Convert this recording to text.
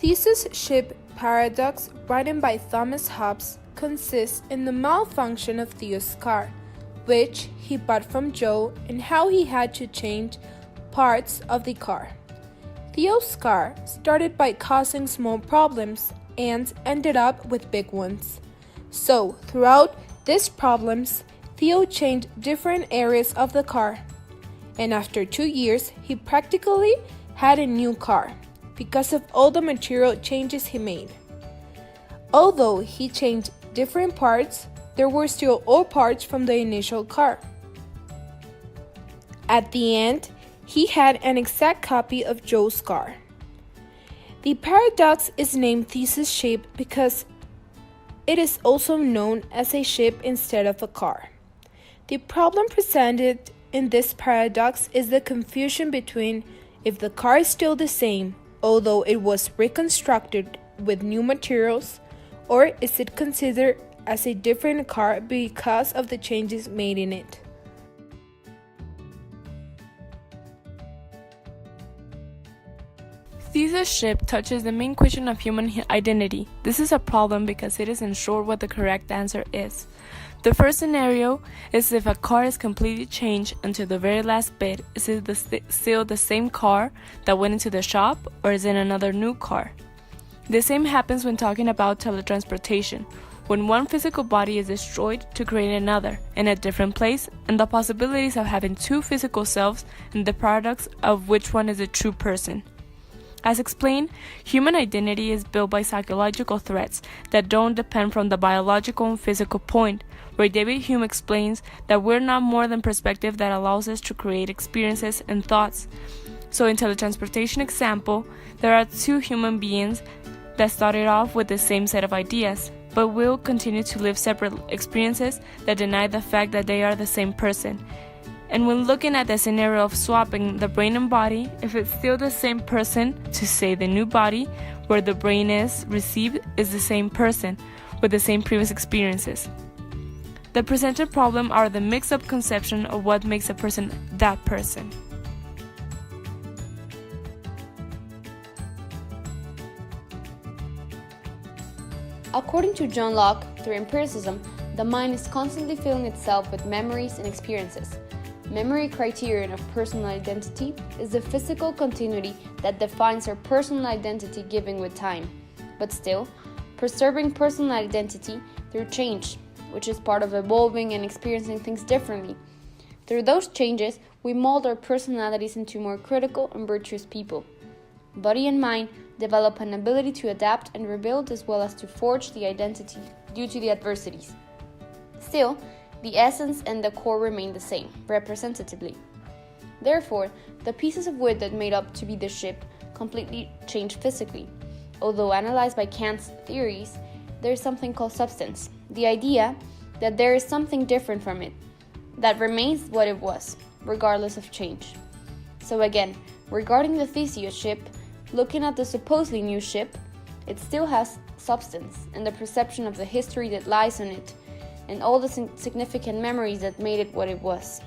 Theseus ship paradox, written by Thomas Hobbes, consists in the malfunction of Theo's car, which he bought from Joe, and how he had to change parts of the car. Theo's car started by causing small problems and ended up with big ones. So, throughout these problems, Theo changed different areas of the car, and after 2 years, he practically had a new car because of all the material changes he made. Although he changed different parts, there were still all parts from the initial car. At the end, he had an exact copy of Joe's car. The paradox is named Theseus ship because it is also known as a ship instead of a car. The problem presented in this paradox is the confusion between if the car is still the same, although it was reconstructed with new materials, or is it considered as a different car because of the changes made in it. Theseus ship touches the main question of human identity. This is a problem because it isn't sure what the correct answer is. The first scenario is if a car is completely changed until the very last bit. Is it still the same car that went into the shop, or is it another new car? The same happens when talking about teletransportation, when one physical body is destroyed to create another in a different place, and the possibilities of having two physical selves and the paradox of which one is a true person. As explained, human identity is built by psychological threats that don't depend from the biological and physical point, where David Hume explains that we're not more than perspective that allows us to create experiences and thoughts. So in teletransportation example, there are two human beings that started off with the same set of ideas, but will continue to live separate experiences that deny the fact that they are the same person. And when looking at the scenario of swapping the brain and body, if it's still the same person, to say the new body, where the brain is received is the same person, with the same previous experiences. The presented problem are the mixed-up conception of what makes a person that person. According to John Locke, through empiricism, the mind is constantly filling itself with memories and experiences. Memory criterion of personal identity is the physical continuity that defines our personal identity given with time, but still, preserving personal identity through change, which is part of evolving and experiencing things differently. Through those changes, we mold our personalities into more critical and virtuous people. Body and mind develop an ability to adapt and rebuild as well as to forge the identity due to the adversities. Still, the essence and the core remain the same, representatively. Therefore, the pieces of wood that made up to be the ship completely change physically. Although analyzed by Kant's theories, there is something called substance, the idea that there is something different from it, that remains what it was, regardless of change. So again, regarding the Theseus ship, looking at the supposedly new ship, it still has substance and the perception of the history that lies on it, and all the significant memories that made it what it was.